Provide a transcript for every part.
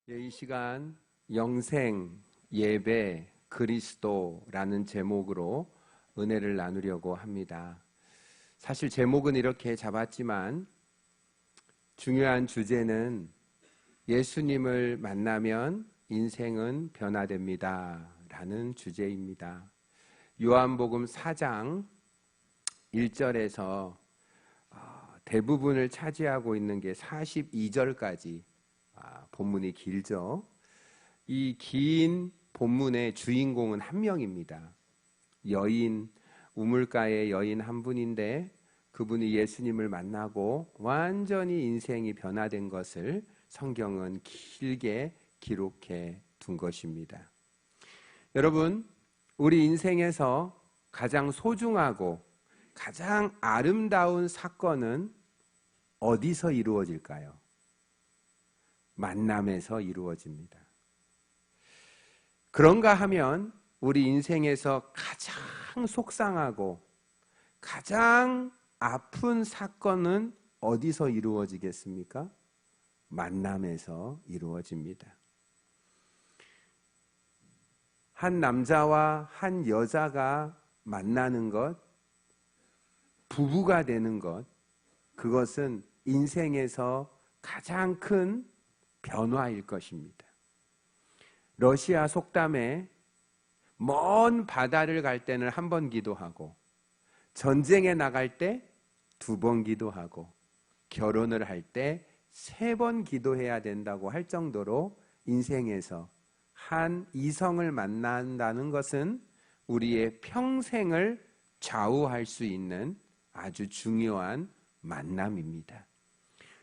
이 시간 영생, 예배, 그리스도라는 제목으로 은혜를 나누려고 합니다. 사실 제목은 이렇게 잡았지만 중요한 주제는 예수님을 만나면 인생은 변화됩니다 라는 주제입니다. 요한복음 4장 1절에서 대부분을 차지하고 있는 게 42절까지 본문이 길죠. 이 긴 본문의 주인공은 한 명입니다. 여인, 우물가의 여인 한 분인데 그분이 예수님을 만나고 완전히 인생이 변화된 것을 성경은 길게 기록해 둔 것입니다. 여러분, 우리 인생에서 가장 소중하고 가장 아름다운 사건은 어디서 이루어질까요? 만남에서 이루어집니다. 그런가 하면 우리 인생에서 가장 속상하고 가장 아픈 사건은 어디서 이루어지겠습니까? 만남에서 이루어집니다. 한 남자와 한 여자가 만나는 것, 부부가 되는 것, 그것은 인생에서 가장 큰 변화일 것입니다. 러시아 속담에 먼 바다를 갈 때는 한 번 기도하고 전쟁에 나갈 때 2번 기도하고 결혼을 할 때 3번 기도해야 된다고 할 정도로 인생에서 한 이성을 만난다는 것은 우리의 평생을 좌우할 수 있는 아주 중요한 만남입니다.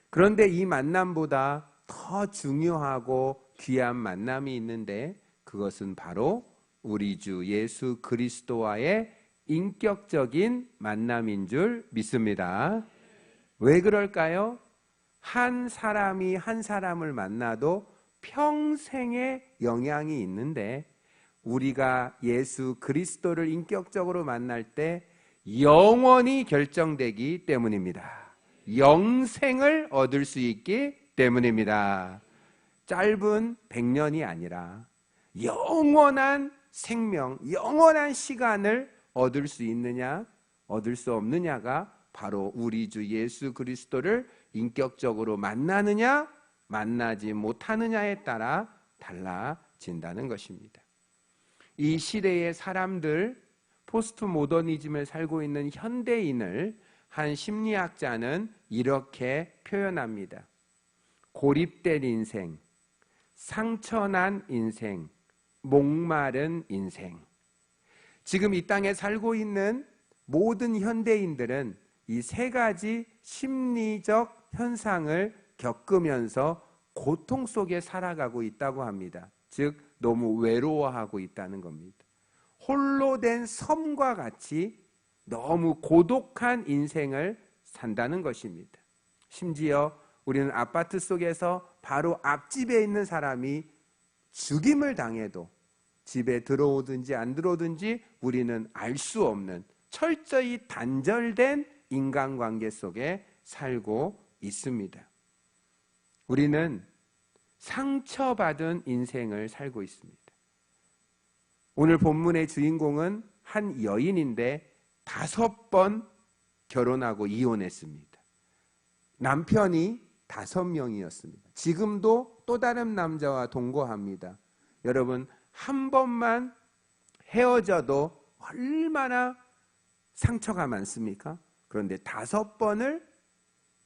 그런데 이 만남보다 더 중요하고 귀한 만남이 있는데 그것은 바로 우리 주 예수 그리스도와의 인격적인 만남인 줄 믿습니다. 왜 그럴까요? 한 사람이 한 사람을 만나도 평생의 영향이 있는데 우리가 예수 그리스도를 인격적으로 만날 때 영원히 결정되기 때문입니다. 영생을 얻을 수 있기 때문입니다. 짧은 100년이 아니라 영원한 생명, 영원한 시간을 얻을 수 있느냐, 얻을 수 없느냐가 바로 우리 주 예수 그리스도를 인격적으로 만나느냐, 만나지 못하느냐에 따라 달라진다는 것입니다. 이 시대의 사람들, 포스트 모더니즘을 살고 있는 현대인을 한 심리학자는 이렇게 표현합니다. 고립된 인생, 상처난 인생, 목마른 인생. 지금 이 땅에 살고 있는 모든 현대인들은 이 3가지 심리적 현상을 겪으면서 고통 속에 살아가고 있다고 합니다. 즉 너무 외로워하고 있다는 겁니다. 홀로 된 섬과 같이 너무 고독한 인생을 산다는 것입니다. 심지어 우리는 아파트 속에서 바로 앞집에 있는 사람이 죽임을 당해도 집에 들어오든지 안 들어오든지 우리는 알 수 없는 철저히 단절된 인간관계 속에 살고 있습니다. 우리는 상처받은 인생을 살고 있습니다. 오늘 본문의 주인공은 한 여인인데 5번 결혼하고 이혼했습니다. 남편이 5명이었습니다. 지금도 또 다른 남자와 동거합니다. 여러분, 한 번만 헤어져도 얼마나 상처가 많습니까? 그런데 5번을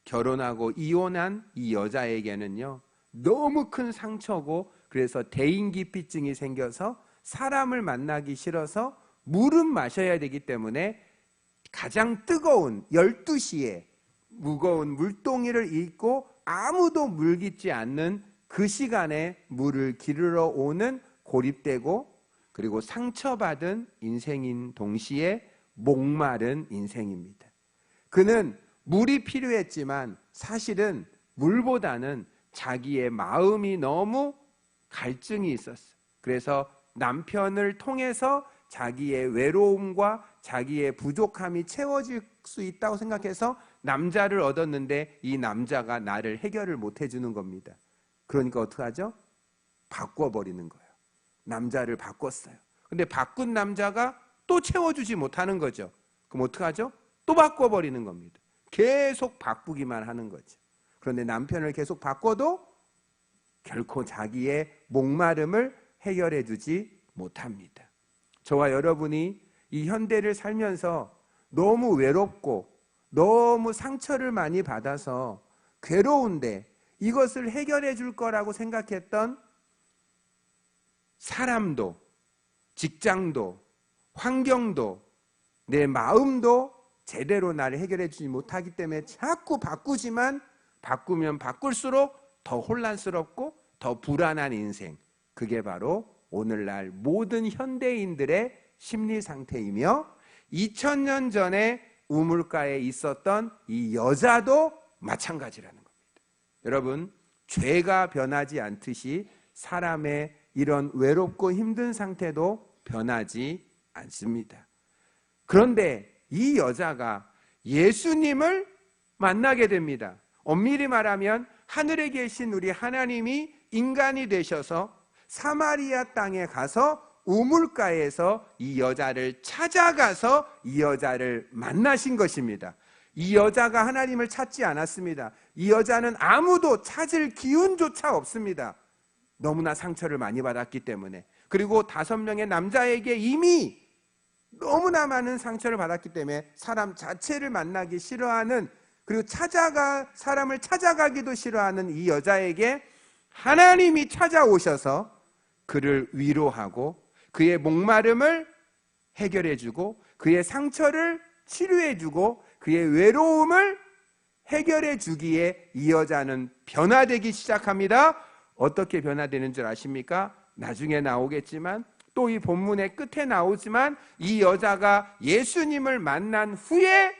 결혼하고 이혼한 이 여자에게는요, 너무 큰 상처고, 그래서 대인기피증이 생겨서 사람을 만나기 싫어서 물은 마셔야 되기 때문에 가장 뜨거운 12시에 무거운 물동이를 입고 아무도 물 깃지 않는 그 시간에 물을 기르러 오는 고립되고 그리고 상처받은 인생인 동시에 목마른 인생입니다. 그는 물이 필요했지만 사실은 물보다는 자기의 마음이 너무 갈증이 있었어요. 그래서 남편을 통해서 자기의 외로움과 자기의 부족함이 채워질 수 있다고 생각해서 남자를 얻었는데 이 남자가 나를 해결을 못 해주는 겁니다. 그러니까 어떡하죠? 바꿔버리는 거예요. 남자를 바꿨어요. 근데 바꾼 남자가 또 채워주지 못하는 거죠. 그럼 어떡하죠? 또 바꿔버리는 겁니다. 계속 바꾸기만 하는 거죠. 그런데 남편을 계속 바꿔도 결코 자기의 목마름을 해결해 주지 못합니다. 저와 여러분이 이 현대를 살면서 너무 외롭고 너무 상처를 많이 받아서 괴로운데 이것을 해결해 줄 거라고 생각했던 사람도, 직장도, 환경도, 내 마음도 제대로 나를 해결해 주지 못하기 때문에 자꾸 바꾸지만 바꾸면 바꿀수록 더 혼란스럽고 더 불안한 인생, 그게 바로 오늘날 모든 현대인들의 심리 상태이며 2000년 전에 우물가에 있었던 이 여자도 마찬가지라는 겁니다. 여러분, 죄가 변하지 않듯이 사람의 이런 외롭고 힘든 상태도 변하지 않습니다. 그런데 이 여자가 예수님을 만나게 됩니다. 엄밀히 말하면 하늘에 계신 우리 하나님이 인간이 되셔서 사마리아 땅에 가서 우물가에서 이 여자를 찾아가서 이 여자를 만나신 것입니다. 이 여자가 하나님을 찾지 않았습니다. 이 여자는 아무도 찾을 기운조차 없습니다. 너무나 상처를 많이 받았기 때문에. 그리고 5명의 남자에게 이미 너무나 많은 상처를 받았기 때문에 사람 자체를 만나기 싫어하는, 그리고 사람을 찾아가기도 싫어하는 이 여자에게 하나님이 찾아오셔서 그를 위로하고 그의 목마름을 해결해주고 그의 상처를 치료해주고 그의 외로움을 해결해주기에 이 여자는 변화되기 시작합니다. 어떻게 변화되는 줄 아십니까? 나중에 나오겠지만, 또 이 본문의 끝에 나오지만, 이 여자가 예수님을 만난 후에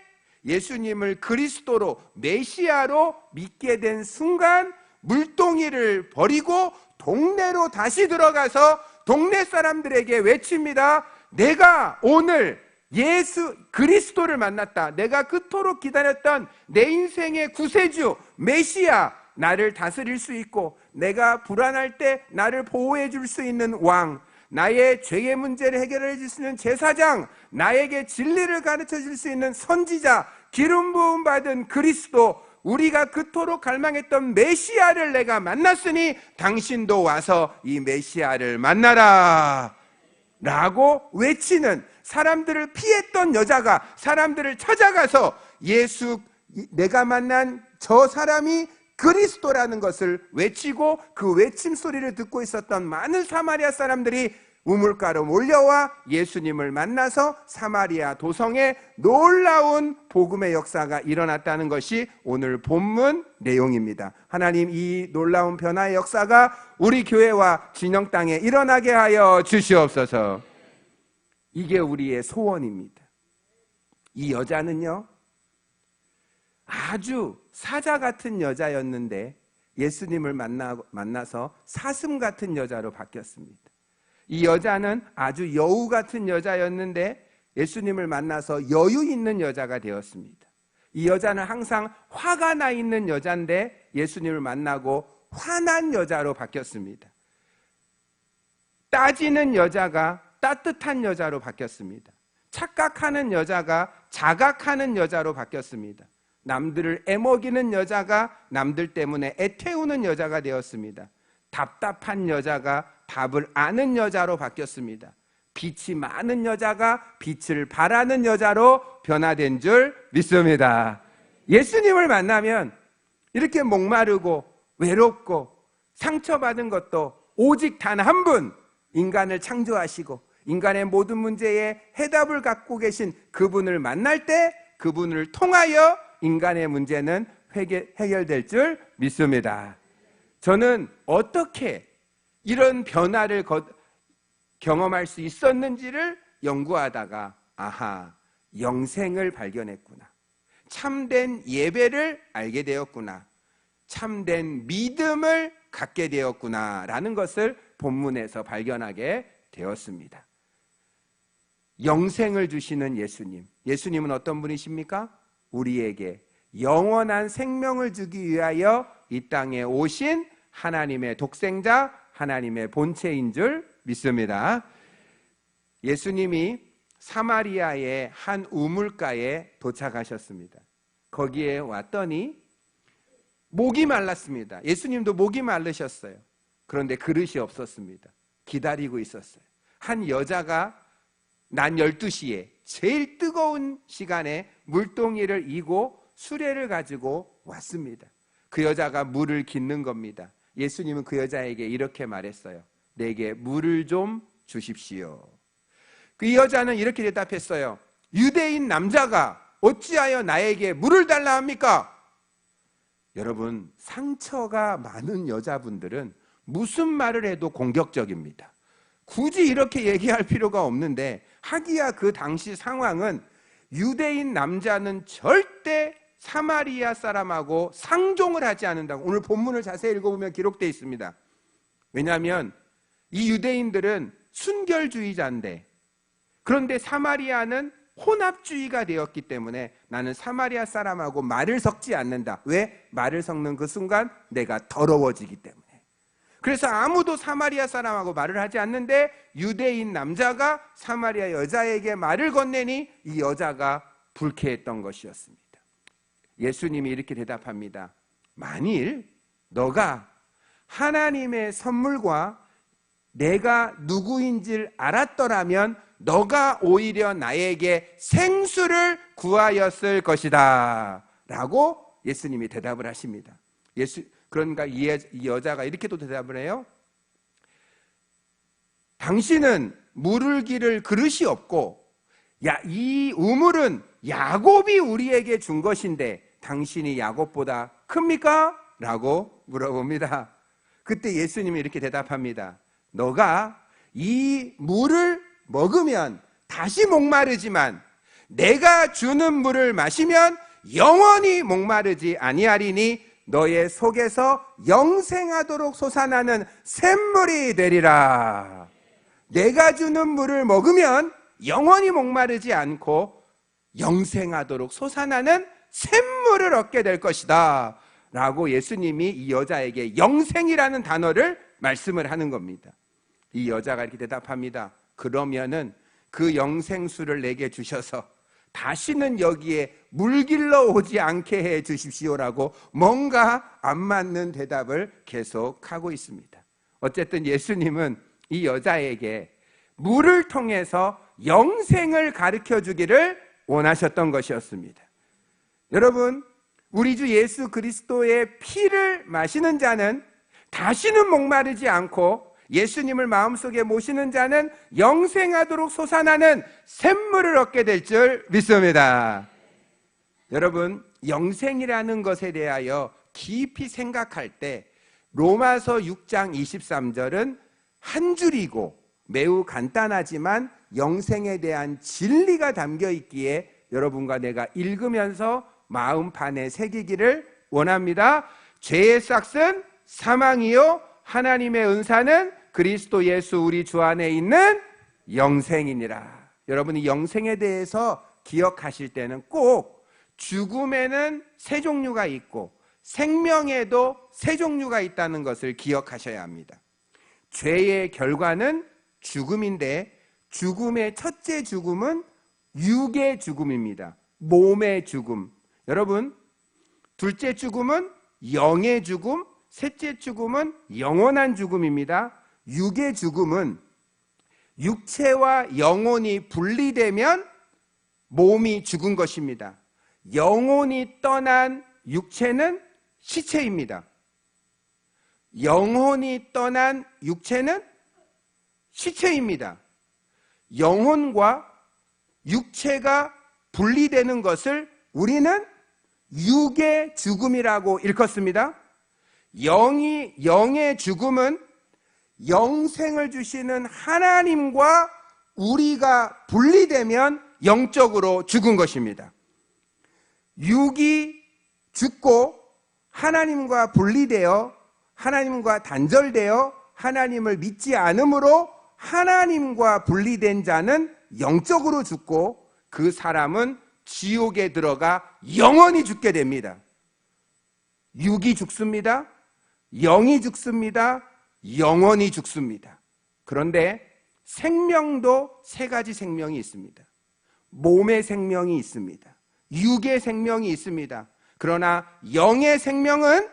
예수님을 그리스도로, 메시아로 믿게 된 순간 물동이를 버리고 동네로 다시 들어가서 동네 사람들에게 외칩니다. 내가 오늘 예수 그리스도를 만났다. 내가 그토록 기다렸던 내 인생의 구세주 메시아, 나를 다스릴 수 있고 내가 불안할 때 나를 보호해 줄 수 있는 왕, 나의 죄의 문제를 해결해 줄 수 있는 제사장, 나에게 진리를 가르쳐 줄 수 있는 선지자, 기름 부음 받은 그리스도, 우리가 그토록 갈망했던 메시아를 내가 만났으니 당신도 와서 이 메시아를 만나라 라고 외치는, 사람들을 피했던 여자가 사람들을 찾아가서 내가 만난 저 사람이 그리스도라는 것을 외치고, 그 외침 소리를 듣고 있었던 많은 사마리아 사람들이 우물가로 몰려와 예수님을 만나서 사마리아 도성에 놀라운 복음의 역사가 일어났다는 것이 오늘 본문 내용입니다. 하나님, 이 놀라운 변화의 역사가 우리 교회와 진영 땅에 일어나게 하여 주시옵소서. 이게 우리의 소원입니다. 이 여자는요, 아주 사자 같은 여자였는데 예수님을 만나서 사슴 같은 여자로 바뀌었습니다. 이 여자는 아주 여우 같은 여자였는데 예수님을 만나서 여유 있는 여자가 되었습니다. 이 여자는 항상 화가 나 있는 여자인데 예수님을 만나고 화난 여자로 바뀌었습니다. 따지는 여자가 따뜻한 여자로 바뀌었습니다. 착각하는 여자가 자각하는 여자로 바뀌었습니다. 남들을 애먹이는 여자가 남들 때문에 애태우는 여자가 되었습니다. 답답한 여자가 답을 아는 여자로 바뀌었습니다. 빛이 많은 여자가 빛을 바라는 여자로 변화된 줄 믿습니다. 예수님을 만나면 이렇게 목마르고 외롭고 상처받은 것도 오직 단 한 분, 인간을 창조하시고 인간의 모든 문제에 해답을 갖고 계신 그분을 만날 때 그분을 통하여 인간의 문제는 해결될 줄 믿습니다. 저는 어떻게 이런 변화를 경험할 수 있었는지를 연구하다가 영생을 발견했구나. 참된 예배를 알게 되었구나. 참된 믿음을 갖게 되었구나 라는 것을 본문에서 발견하게 되었습니다. 영생을 주시는 예수님. 예수님은 어떤 분이십니까? 우리에게 영원한 생명을 주기 위하여 이 땅에 오신 하나님의 독생자, 하나님의 본체인 줄 믿습니다. 예수님이 사마리아의 한 우물가에 도착하셨습니다. 거기에 왔더니 목이 말랐습니다. 예수님도 목이 마르셨어요. 그런데 그릇이 없었습니다. 기다리고 있었어요. 한 여자가 낮 12시에 제일 뜨거운 시간에 물동이를 이고 수레를 가지고 왔습니다. 그 여자가 물을 깃는 겁니다. 예수님은 그 여자에게 이렇게 말했어요. 내게 물을 좀 주십시오. 그 여자는 이렇게 대답했어요. 유대인 남자가 어찌하여 나에게 물을 달라 합니까? 여러분, 상처가 많은 여자분들은 무슨 말을 해도 공격적입니다. 굳이 이렇게 얘기할 필요가 없는데, 하기야 그 당시 상황은 유대인 남자는 절대 사마리아 사람하고 상종을 하지 않는다고 오늘 본문을 자세히 읽어보면 기록되어 있습니다. 왜냐하면 이 유대인들은 순결주의자인데, 그런데 사마리아는 혼합주의가 되었기 때문에 나는 사마리아 사람하고 말을 섞지 않는다. 왜? 말을 섞는 그 순간 내가 더러워지기 때문에. 그래서 아무도 사마리아 사람하고 말을 하지 않는데 유대인 남자가 사마리아 여자에게 말을 건네니 이 여자가 불쾌했던 것이었습니다. 예수님이 이렇게 대답합니다. 만일 너가 하나님의 선물과 내가 누구인지를 알았더라면 너가 오히려 나에게 생수를 구하였을 것이다 라고 예수님이 대답을 하십니다. 그러니까 이 여자가 이렇게도 대답을 해요. 당신은 물을 기를 그릇이 없고 이 우물은 야곱이 우리에게 준 것인데 당신이 야곱보다 큽니까? 라고 물어봅니다. 그때 예수님이 이렇게 대답합니다. 너가 이 물을 먹으면 다시 목마르지만 내가 주는 물을 마시면 영원히 목마르지 아니하리니 너의 속에서 영생하도록 솟아나는 샘물이 되리라. 내가 주는 물을 먹으면 영원히 목마르지 않고 영생하도록 솟아나는 샘물을 얻게 될 것이다 라고 예수님이 이 여자에게 영생이라는 단어를 말씀을 하는 겁니다. 이 여자가 이렇게 대답합니다. 그러면은 그 영생수를 내게 주셔서 다시는 여기에 물길러 오지 않게 해 주십시오라고 뭔가 안 맞는 대답을 계속하고 있습니다. 어쨌든 예수님은 이 여자에게 물을 통해서 영생을 가르쳐 주기를 원하셨던 것이었습니다. 여러분, 우리 주 예수 그리스도의 피를 마시는 자는 다시는 목마르지 않고 예수님을 마음속에 모시는 자는 영생하도록 솟아나는 샘물을 얻게 될 줄 믿습니다. 여러분, 영생이라는 것에 대하여 깊이 생각할 때 로마서 6장 23절은 한 줄이고 매우 간단하지만 영생에 대한 진리가 담겨 있기에 여러분과 내가 읽으면서 마음판에 새기기를 원합니다. 죄의 싹은 사망이요 하나님의 은사는 그리스도 예수 우리 주 안에 있는 영생이니라. 여러분이 영생에 대해서 기억하실 때는 꼭 죽음에는 세 종류가 있고 생명에도 세 종류가 있다는 것을 기억하셔야 합니다. 죄의 결과는 죽음인데 죽음의 첫째 죽음은 육의 죽음입니다. 몸의 죽음. 여러분, 둘째 죽음은 영의 죽음, 셋째 죽음은 영원한 죽음입니다. 육의 죽음은 육체와 영혼이 분리되면 몸이 죽은 것입니다. 영혼이 떠난 육체는 시체입니다. 영혼이 떠난 육체는 시체입니다. 영혼과 육체가 분리되는 것을 우리는 육의 죽음이라고 일컫습니다. 영의 죽음은 영생을 주시는 하나님과 우리가 분리되면 영적으로 죽은 것입니다. 육이 죽고 하나님과 분리되어 하나님과 단절되어 하나님을 믿지 않으므로 하나님과 분리된 자는 영적으로 죽고 그 사람은 지옥에 들어가 영원히 죽게 됩니다. 육이 죽습니다. 영이 죽습니다. 영원히 죽습니다. 그런데 생명도 세 가지 생명이 있습니다. 몸의 생명이 있습니다. 육의 생명이 있습니다. 그러나 영의 생명은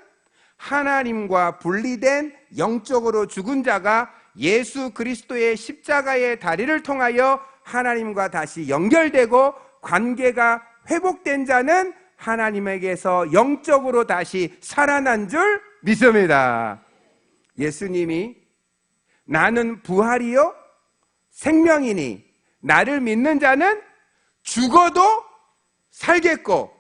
하나님과 분리된 영적으로 죽은 자가 예수 그리스도의 십자가의 다리를 통하여 하나님과 다시 연결되고 관계가 회복된 자는 하나님에게서 영적으로 다시 살아난 줄 믿습니다. 예수님이 나는 부활이요 생명이니 나를 믿는 자는 죽어도 살겠고,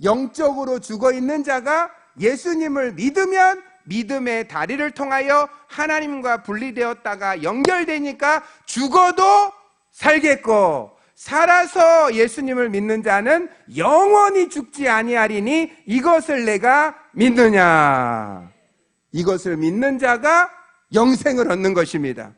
영적으로 죽어 있는 자가 예수님을 믿으면 믿음의 다리를 통하여 하나님과 분리되었다가 연결되니까 죽어도 살겠고, 살아서 예수님을 믿는 자는 영원히 죽지 아니하리니 이것을 내가 믿느냐. 이것을 믿는 자가 영생을 얻는 것입니다.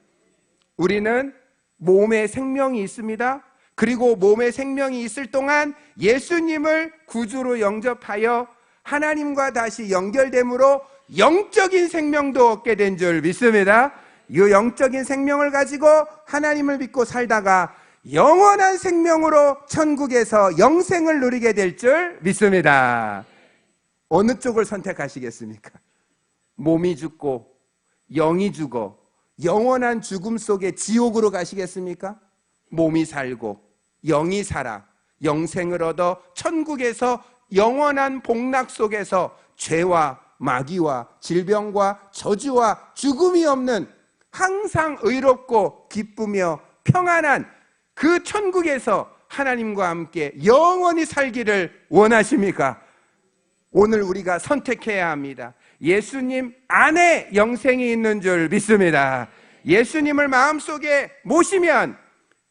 우리는 몸에 생명이 있습니다. 그리고 몸에 생명이 있을 동안 예수님을 구주로 영접하여 하나님과 다시 연결됨으로 영적인 생명도 얻게 된 줄 믿습니다. 이 영적인 생명을 가지고 하나님을 믿고 살다가 영원한 생명으로 천국에서 영생을 누리게 될 줄 믿습니다. 어느 쪽을 선택하시겠습니까? 몸이 죽고 영이 죽어 영원한 죽음 속에 지옥으로 가시겠습니까? 몸이 살고 영이 살아 영생을 얻어 천국에서 영원한 복락 속에서 죄와 마귀와 질병과 저주와 죽음이 없는 항상 의롭고 기쁘며 평안한 그 천국에서 하나님과 함께 영원히 살기를 원하십니까? 오늘 우리가 선택해야 합니다. 예수님 안에 영생이 있는 줄 믿습니다. 예수님을 마음속에 모시면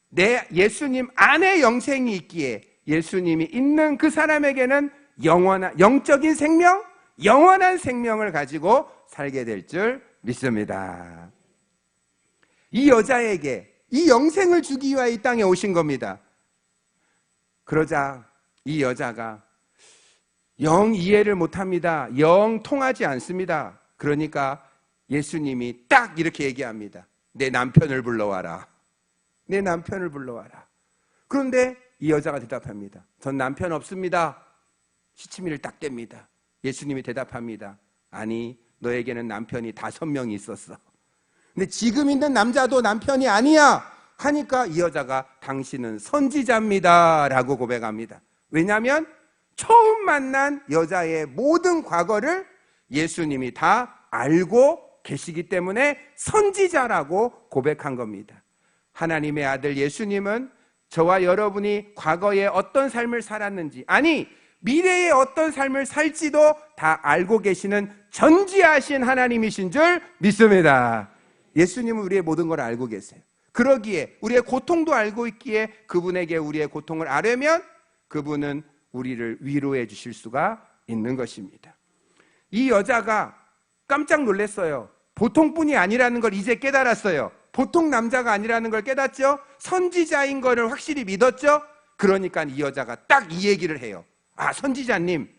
내 예수님 안에 영생이 있기에 예수님이 있는 그 사람에게는 영원한 영적인 생명, 영원한 생명을 가지고 살게 될 줄 믿습니다. 이 여자에게 이 영생을 주기 위하여 이 땅에 오신 겁니다. 그러자 이 여자가 영 이해를 못합니다. 영 통하지 않습니다. 그러니까 예수님이 딱 이렇게 얘기합니다. 내 남편을 불러와라. 내 남편을 불러와라. 그런데 이 여자가 대답합니다. 전 남편 없습니다. 시치미를 딱 뗍니다. 예수님이 대답합니다. 아니, 너에게는 남편이 5명이 있었어. 근데 지금 있는 남자도 남편이 아니야 하니까 이 여자가 당신은 선지자입니다 라고 고백합니다. 왜냐하면 처음 만난 여자의 모든 과거를 예수님이 다 알고 계시기 때문에 선지자라고 고백한 겁니다. 하나님의 아들 예수님은 저와 여러분이 과거에 어떤 삶을 살았는지, 아니 미래에 어떤 삶을 살지도 다 알고 계시는 전지하신 하나님이신 줄 믿습니다. 예수님은 우리의 모든 걸 알고 계세요. 그러기에 우리의 고통도 알고 있기에 그분에게 우리의 고통을 아뢰면 그분은 우리를 위로해 주실 수가 있는 것입니다. 이 여자가 깜짝 놀랐어요. 보통뿐이 아니라는 걸 이제 깨달았어요. 보통 남자가 아니라는 걸 깨닫죠. 선지자인 거를 확실히 믿었죠. 그러니까 이 여자가 딱 이 얘기를 해요. 아, 선지자님,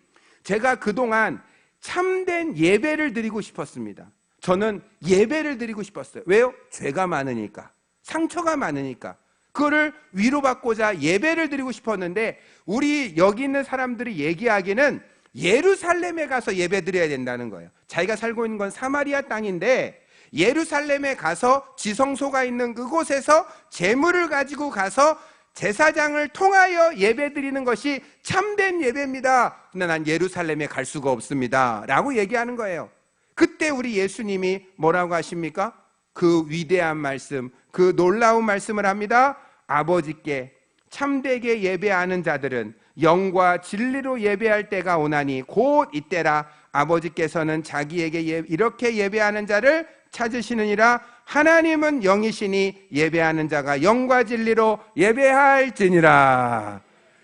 제가 그동안 참된 예배를 드리고 싶었습니다. 저는 예배를 드리고 싶었어요. 왜요? 죄가 많으니까, 상처가 많으니까. 그거를 위로받고자 예배를 드리고 싶었는데 우리 여기 있는 사람들이 얘기하기는 예루살렘에 가서 예배 드려야 된다는 거예요. 자기가 살고 있는 건 사마리아 땅인데 예루살렘에 가서 지성소가 있는 그곳에서 제물을 가지고 가서 제사장을 통하여 예배 드리는 것이 참된 예배입니다. 근데 난 예루살렘에 갈 수가 없습니다 라고 얘기하는 거예요. 그때 우리 예수님이 뭐라고 하십니까? 그 위대한 말씀, 그 놀라운 말씀을 합니다. 아버지께 참되게 예배하는 자들은 영과 진리로 예배할 때가 오나니 곧 이때라. 아버지께서는 자기에게 이렇게 예배하는 자를 찾으시느니라. 하나님은 영이시니 예배하는 자가 영과 진리로 예배할지니라.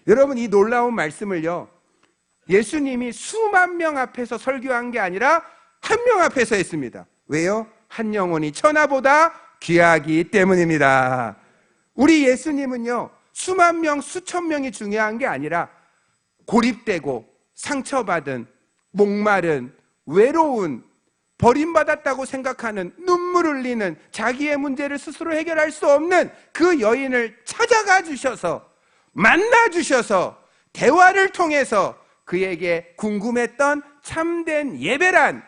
여러분, 이 놀라운 말씀을요, 예수님이 수만 명 앞에서 설교한 게 아니라 한 명 앞에서 했습니다. 왜요? 한 영혼이 천하보다 귀하기 때문입니다. 우리 예수님은요, 수만 명, 수천 명이 중요한 게 아니라 고립되고 상처받은, 목마른, 외로운, 버림받았다고 생각하는, 눈물 흘리는, 자기의 문제를 스스로 해결할 수 없는 그 여인을 찾아가 주셔서, 만나 주셔서, 대화를 통해서 그에게 궁금했던 참된 예배란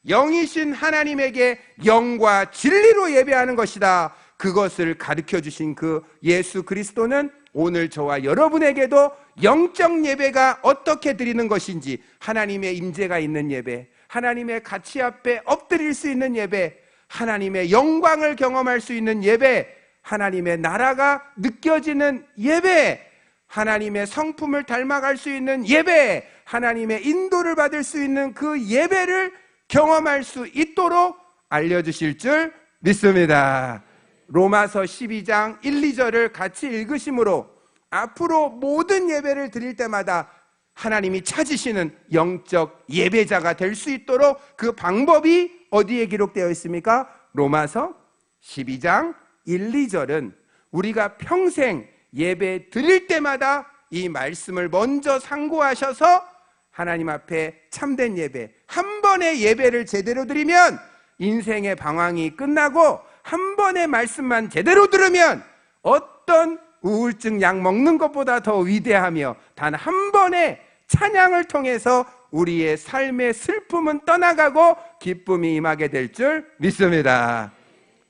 영이신 하나님에게 영과 진리로 예배하는 것이다. 그것을 가르쳐 주신 그 예수 그리스도는 오늘 저와 여러분에게도 영적 예배가 어떻게 드리는 것인지, 하나님의 임재가 있는 예배, 하나님의 가치 앞에 엎드릴 수 있는 예배, 하나님의 영광을 경험할 수 있는 예배, 하나님의 나라가 느껴지는 예배, 하나님의 성품을 닮아갈 수 있는 예배, 하나님의 인도를 받을 수 있는 그 예배를 경험할 수 있도록 알려주실 줄 믿습니다. 로마서 12장 1, 2절을 같이 읽으심으로 앞으로 모든 예배를 드릴 때마다 하나님이 찾으시는 영적 예배자가 될 수 있도록 그 방법이 어디에 기록되어 있습니까? 로마서 12장 1, 2절은 우리가 평생 예배 드릴 때마다 이 말씀을 먼저 상고하셔서 하나님 앞에 참된 예배, 한 번의 예배를 제대로 드리면 인생의 방황이 끝나고, 한 번의 말씀만 제대로 들으면 어떤 우울증 약 먹는 것보다 더 위대하며, 단 한 번의 찬양을 통해서 우리의 삶의 슬픔은 떠나가고 기쁨이 임하게 될 줄 믿습니다.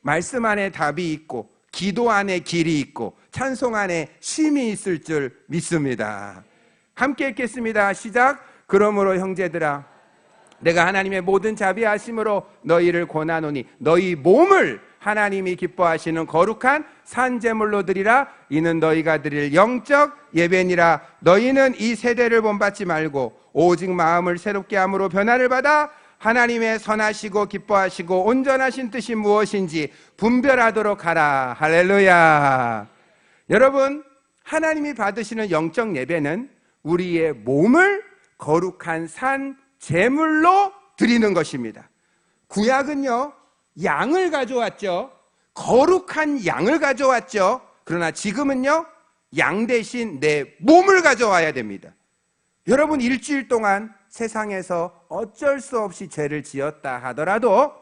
말씀 안에 답이 있고, 기도 안에 길이 있고, 찬송 안에 쉼이 있을 줄 믿습니다. 함께 읽겠습니다. 시작. 그러므로 형제들아, 내가 하나님의 모든 자비하심으로 너희를 권하노니 너희 몸을 하나님이 기뻐하시는 거룩한 산제물로 드리라. 이는 너희가 드릴 영적 예배니라. 너희는 이 세대를 본받지 말고 오직 마음을 새롭게 함으로 변화를 받아 하나님의 선하시고 기뻐하시고 온전하신 뜻이 무엇인지 분별하도록 하라. 할렐루야. 여러분, 하나님이 받으시는 영적 예배는 우리의 몸을 거룩한 산 제물로 드리는 것입니다. 구약은요, 양을 가져왔죠. 거룩한 양을 가져왔죠. 그러나 지금은요, 양 대신 내 몸을 가져와야 됩니다. 여러분, 일주일 동안 세상에서 어쩔 수 없이 죄를 지었다 하더라도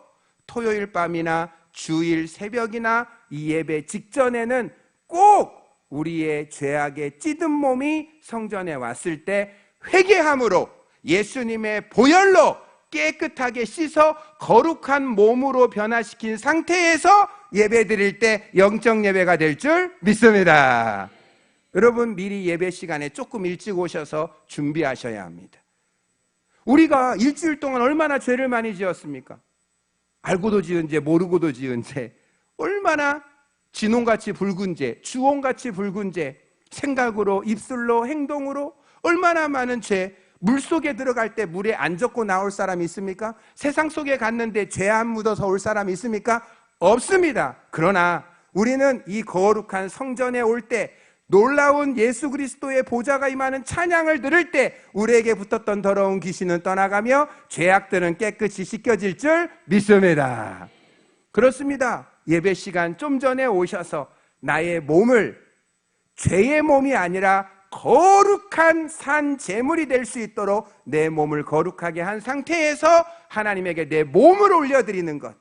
토요일 밤이나 주일 새벽이나 이 예배 직전에는 꼭 우리의 죄악에 찌든 몸이 성전에 왔을 때 회개함으로 예수님의 보혈로 깨끗하게 씻어 거룩한 몸으로 변화시킨 상태에서 예배 드릴 때 영적 예배가 될 줄 믿습니다. 여러분, 미리 예배 시간에 조금 일찍 오셔서 준비하셔야 합니다. 우리가 일주일 동안 얼마나 죄를 많이 지었습니까? 알고도 지은 죄, 모르고도 지은 죄, 얼마나 진홍같이 붉은 죄, 주홍같이 붉은 죄, 생각으로, 입술로, 행동으로 얼마나 많은 죄. 물속에 들어갈 때 물에 안 젖고 나올 사람이 있습니까? 세상 속에 갔는데 죄 안 묻어서 올 사람이 있습니까? 없습니다. 그러나 우리는 이 거룩한 성전에 올 때, 놀라운 예수 그리스도의 보좌가 임하는 찬양을 들을 때 우리에게 붙었던 더러운 귀신은 떠나가며 죄악들은 깨끗이 씻겨질 줄 믿습니다. 그렇습니다. 예배 시간 좀 전에 오셔서 나의 몸을, 죄의 몸이 아니라 거룩한 산 제물이 될 수 있도록 내 몸을 거룩하게 한 상태에서 하나님에게 내 몸을 올려드리는 것,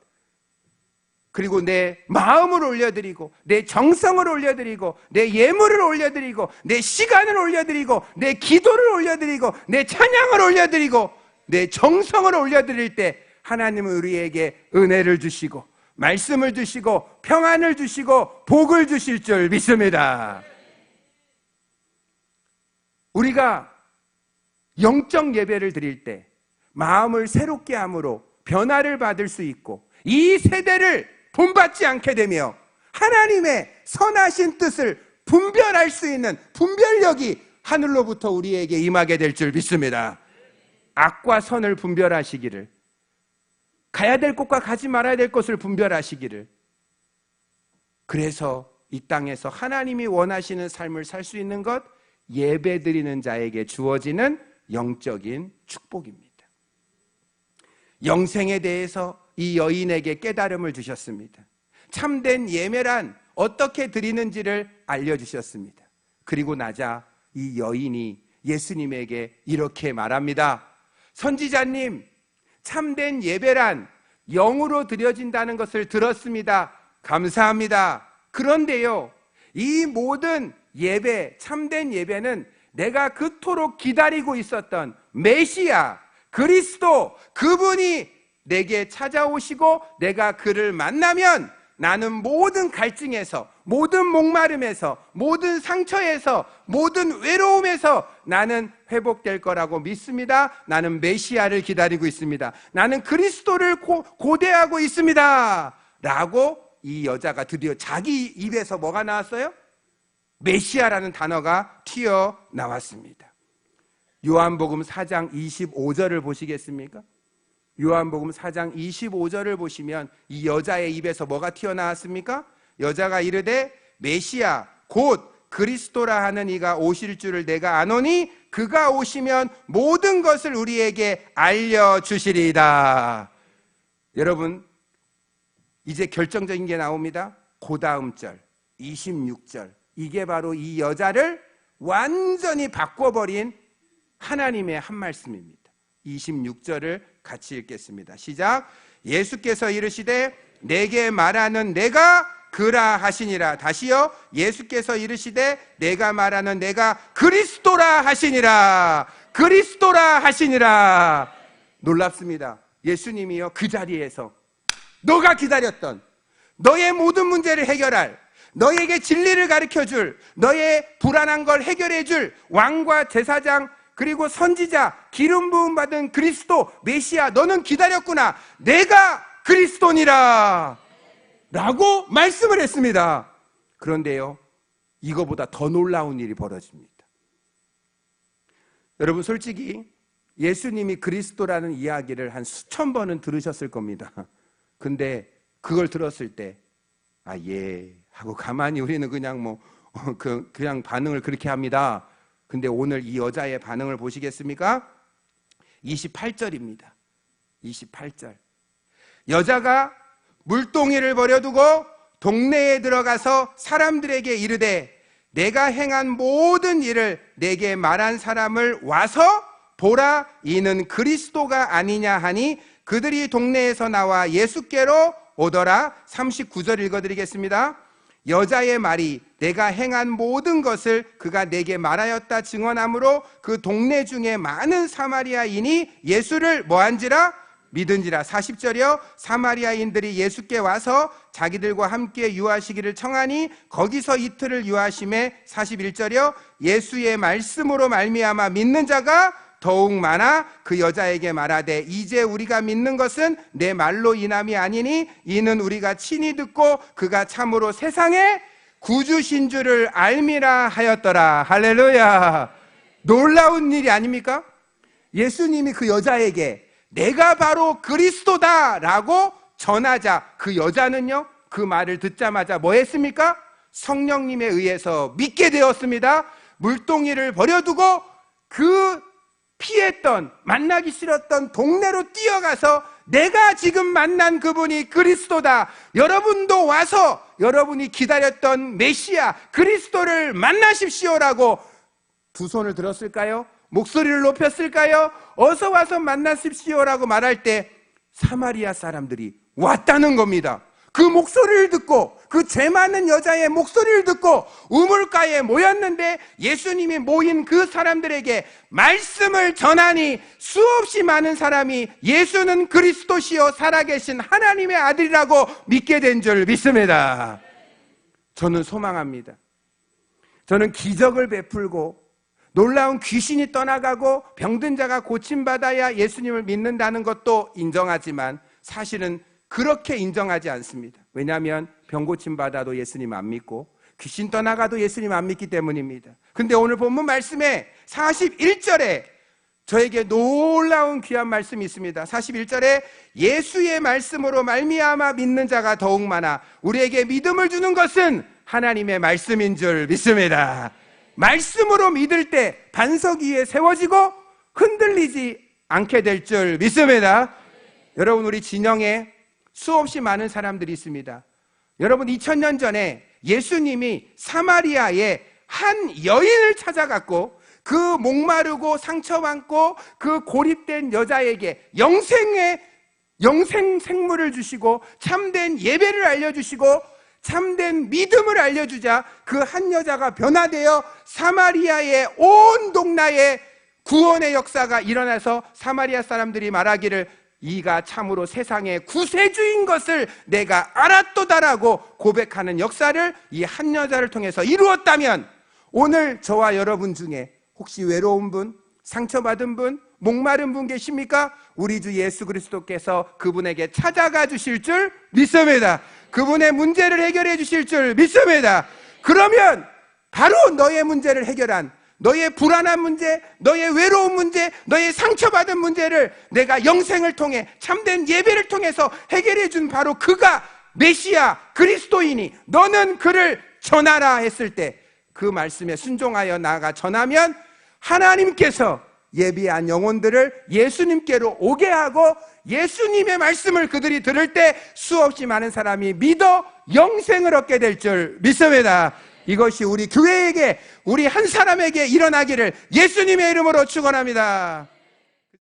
그리고 내 마음을 올려드리고 내 정성을 올려드리고 내 예물을 올려드리고 내 시간을 올려드리고 내 기도를 올려드리고 내 찬양을 올려드리고 내 정성을 올려드릴 때 하나님은 우리에게 은혜를 주시고 말씀을 주시고 평안을 주시고 복을 주실 줄 믿습니다. 우리가 영적 예배를 드릴 때 마음을 새롭게 함으로 변화를 받을 수 있고 이 세대를 본받지 않게 되며 하나님의 선하신 뜻을 분별할 수 있는 분별력이 하늘로부터 우리에게 임하게 될 줄 믿습니다. 악과 선을 분별하시기를, 가야 될 곳과 가지 말아야 될 곳을 분별하시기를, 그래서 이 땅에서 하나님이 원하시는 삶을 살 수 있는 것, 예배드리는 자에게 주어지는 영적인 축복입니다. 영생에 대해서 이 여인에게 깨달음을 주셨습니다. 참된 예배란 어떻게 드리는지를 알려주셨습니다. 그리고 나자 이 여인이 예수님에게 이렇게 말합니다. 선지자님, 참된 예배란 영으로 드려진다는 것을 들었습니다. 감사합니다. 그런데요, 이 모든 예배, 참된 예배는 내가 그토록 기다리고 있었던 메시아, 그리스도, 그분이 내게 찾아오시고 내가 그를 만나면 나는 모든 갈증에서, 모든 목마름에서, 모든 상처에서, 모든 외로움에서 나는 회복될 거라고 믿습니다. 나는 메시아를 기다리고 있습니다. 나는 그리스도를 고대하고 있습니다. 라고 이 여자가 드디어 자기 입에서 뭐가 나왔어요? 메시아라는 단어가 튀어나왔습니다. 요한복음 4장 25절을 보시겠습니까? 요한복음 4장 25절을 보시면 이 여자의 입에서 뭐가 튀어나왔습니까? 여자가 이르되 메시아 곧 그리스도라 하는 이가 오실 줄을 내가 아노니 그가 오시면 모든 것을 우리에게 알려주시리이다. 여러분, 이제 결정적인 게 나옵니다. 그 다음 절 26절, 이게 바로 이 여자를 완전히 바꿔버린 하나님의 한 말씀입니다. 26절을 같이 읽겠습니다. 시작. 예수께서 이르시되 내게 말하는 내가 그라 하시니라. 다시요. 예수께서 이르시되 내가 말하는 내가 그리스도라 하시니라. 그리스도라 하시니라. 놀랍습니다. 예수님이요, 그 자리에서 너가 기다렸던 너의 모든 문제를 해결할, 너에게 진리를 가르쳐줄, 너의 불안한 걸 해결해줄 왕과 제사장 그리고 선지자, 기름 부음 받은 그리스도 메시아, 너는 기다렸구나. 내가 그리스도니라 라고 말씀을 했습니다. 그런데요, 이거보다 더 놀라운 일이 벌어집니다. 여러분, 솔직히 예수님이 그리스도라는 이야기를 한 수천 번은 들으셨을 겁니다. 근데 그걸 들었을 때 예 하고 가만히 우리는 그냥 그냥 반응을 그렇게 합니다. 근데 오늘 이 여자의 반응을 보시겠습니까? 28절입니다. 28절. 여자가 물동이를 버려두고 동네에 들어가서 사람들에게 이르되 내가 행한 모든 일을 내게 말한 사람을 와서 보라, 이는 그리스도가 아니냐 하니 그들이 동네에서 나와 예수께로 오더라. 39절 읽어드리겠습니다. 여자의 말이 내가 행한 모든 것을 그가 내게 말하였다 증언하므로 그 동네 중에 많은 사마리아인이 예수를 뭐한지라? 믿은지라. 40절이요. 사마리아인들이 예수께 와서 자기들과 함께 유하시기를 청하니 거기서 이틀을 유하심에 41절이요. 예수의 말씀으로 말미암아 믿는 자가 더욱 많아 그 여자에게 말하되 이제 우리가 믿는 것은 내 말로 인함이 아니니 이는 우리가 친히 듣고 그가 참으로 세상의 구주신 줄을 알미라 하였더라. 할렐루야. 놀라운 일이 아닙니까? 예수님이 그 여자에게 내가 바로 그리스도다 라고 전하자 그 여자는요, 그 말을 듣자마자 뭐 했습니까? 성령님에 의해서 믿게 되었습니다. 물동이를 버려두고 그 피했던, 만나기 싫었던 동네로 뛰어가서 내가 지금 만난 그분이 그리스도다, 여러분도 와서 여러분이 기다렸던 메시아 그리스도를 만나십시오라고 두 손을 들었을까요? 목소리를 높였을까요? 어서 와서 만나십시오라고 말할 때 사마리아 사람들이 왔다는 겁니다. 그 목소리를 듣고, 그 죄 많은 여자의 목소리를 듣고 우물가에 모였는데 예수님이 모인 그 사람들에게 말씀을 전하니 수없이 많은 사람이 예수는 그리스도시요 살아계신 하나님의 아들이라고 믿게 된 줄 믿습니다. 저는 소망합니다. 저는 기적을 베풀고 놀라운 귀신이 떠나가고 병든 자가 고침받아야 예수님을 믿는다는 것도 인정하지만 사실은 그렇게 인정하지 않습니다. 왜냐하면 병 고침받아도 예수님 안 믿고 귀신 떠나가도 예수님 안 믿기 때문입니다. 근데 오늘 본문 말씀에 41절에 저에게 놀라운 귀한 말씀이 있습니다. 41절에 예수의 말씀으로 말미암아 믿는 자가 더욱 많아 우리에게 믿음을 주는 것은 하나님의 말씀인 줄 믿습니다. 말씀으로 믿을 때 반석 위에 세워지고 흔들리지 않게 될 줄 믿습니다. 여러분, 우리 진영에 수없이 많은 사람들이 있습니다. 여러분, 2000년 전에 예수님이 사마리아의 한 여인을 찾아갔고 그 목마르고 상처 많고 그 고립된 여자에게 영생 생물을 주시고 참된 예배를 알려주시고 참된 믿음을 알려주자 그 한 여자가 변화되어 사마리아의 온 동네에 구원의 역사가 일어나서 사마리아 사람들이 말하기를 이가 참으로 세상의 구세주인 것을 내가 알았도다라고 고백하는 역사를 이 한 여자를 통해서 이루었다면, 오늘 저와 여러분 중에 혹시 외로운 분, 상처받은 분, 목마른 분 계십니까? 우리 주 예수 그리스도께서 그분에게 찾아가 주실 줄 믿습니다. 그분의 문제를 해결해 주실 줄 믿습니다. 그러면 바로 너의 문제를 해결한, 너의 불안한 문제, 너의 외로운 문제, 너의 상처받은 문제를 내가 영생을 통해 참된 예배를 통해서 해결해 준 바로 그가 메시아 그리스도이니 너는 그를 전하라 했을 때 그 말씀에 순종하여 나아가 전하면 하나님께서 예비한 영혼들을 예수님께로 오게 하고 예수님의 말씀을 그들이 들을 때 수없이 많은 사람이 믿어 영생을 얻게 될 줄 믿습니다. 이것이 우리 교회에게, 우리 한 사람에게 일어나기를 예수님의 이름으로 축원합니다.